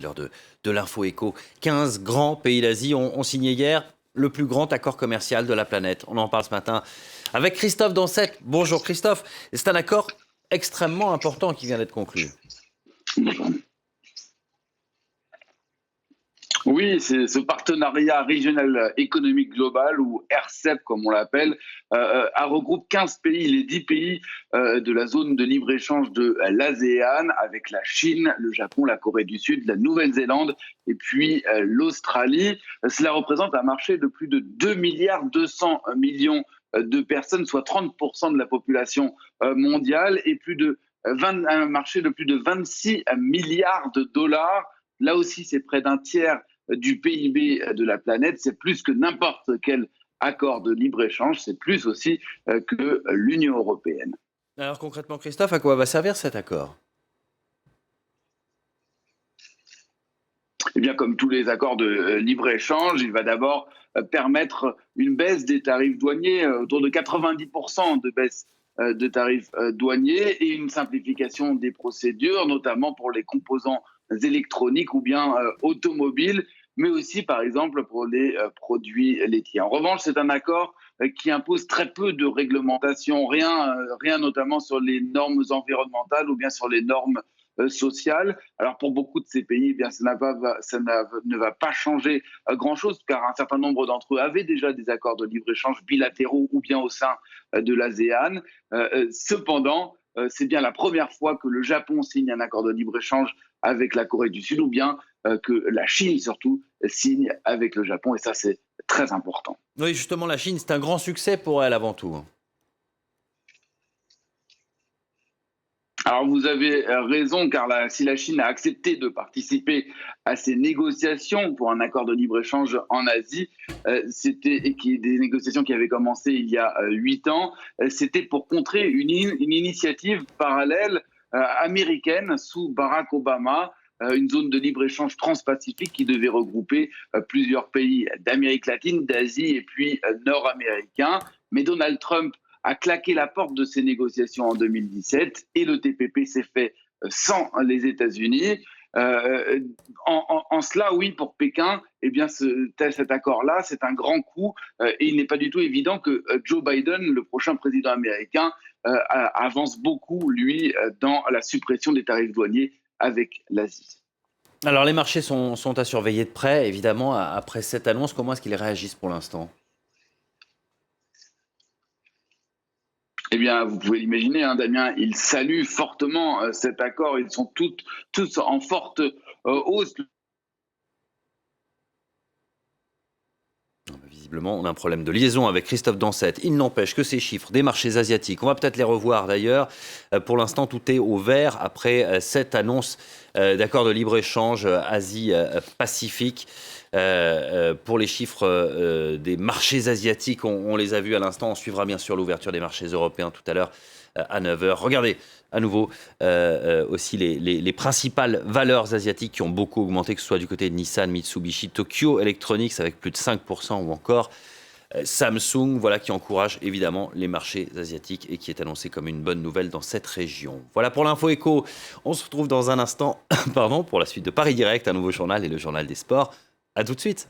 leader de l'Info Éco. 15 grands pays d'Asie ont signé hier le plus grand accord commercial de la planète. On en parle ce matin avec Christophe Dansette. Bonjour Christophe. C'est un accord extrêmement important qui vient d'être conclu. Oui, c'est ce partenariat régional économique global, ou RCEP comme on l'appelle, regroupe 15 pays, les 10 pays de la zone de libre-échange de l'ASEAN, avec la Chine, le Japon, la Corée du Sud, la Nouvelle-Zélande et puis l'Australie. Cela représente un marché de plus de 2,2 milliards de personnes, soit 30% de la population mondiale, et un marché de plus de 26 milliards de dollars. Là aussi, c'est près d'un tiers du PIB de la planète. C'est plus que n'importe quel accord de libre-échange. C'est plus aussi que l'Union européenne. Alors concrètement, Christophe, à quoi va servir cet accord ? Eh bien, comme tous les accords de libre-échange, il va d'abord permettre une baisse des tarifs douaniers, autour de 90% de baisse de tarifs douaniers, et une simplification des procédures, notamment pour les composants électroniques ou bien automobiles, mais aussi par exemple pour les produits laitiers. En revanche, c'est un accord qui impose très peu de réglementation, rien notamment sur les normes environnementales ou bien sur les normes sociales. Alors pour beaucoup de ces pays, eh bien, ça ne va pas changer grand-chose, car un certain nombre d'entre eux avaient déjà des accords de libre-échange bilatéraux ou bien au sein de l'ASEAN. Cependant, c'est bien la première fois que le Japon signe un accord de libre-échange avec la Corée du Sud, ou bien que la Chine surtout signe avec le Japon, et ça c'est très important. Oui, justement, la Chine, c'est un grand succès pour elle avant tout. Alors vous avez raison, car si la Chine a accepté de participer à ces négociations pour un accord de libre-échange en Asie, des négociations qui avaient commencé il y a 8 ans, c'était pour contrer une initiative parallèle américaine sous Barack Obama, une zone de libre-échange transpacifique qui devait regrouper plusieurs pays d'Amérique latine, d'Asie et puis nord-américains. Mais Donald Trump a claqué la porte de ces négociations en 2017, et le TPP s'est fait sans les États-Unis. En cela, oui, pour Pékin, eh bien, cet accord-là, c'est un grand coup, et il n'est pas du tout évident que Joe Biden, le prochain président américain, avance beaucoup, lui, dans la suppression des tarifs douaniers avec l'Asie. Alors les marchés sont à surveiller de près, évidemment, après cette annonce. Comment est-ce qu'ils réagissent pour l'instant ? Eh bien, vous pouvez l'imaginer, hein, Damien, ils saluent fortement cet accord. Ils sont tous en forte hausse. Visiblement, on a un problème de liaison avec Christophe Dansette. Il n'empêche que ces chiffres des marchés asiatiques, on va peut-être les revoir d'ailleurs. Pour l'instant, tout est au vert après cette annonce d'accord de libre-échange Asie-Pacifique. Pour les chiffres des marchés asiatiques, on les a vus à l'instant. On suivra bien sûr l'ouverture des marchés européens tout à l'heure à 9h. Regardez à nouveau aussi les principales valeurs asiatiques qui ont beaucoup augmenté, que ce soit du côté de Nissan, Mitsubishi, Tokyo Electronics avec plus de 5%, ou encore Samsung, voilà, qui encourage évidemment les marchés asiatiques et qui est annoncé comme une bonne nouvelle dans cette région. Voilà pour l'Info Éco. On se retrouve dans un instant pour la suite de Paris Direct, un nouveau journal et le journal des sports. À tout de suite.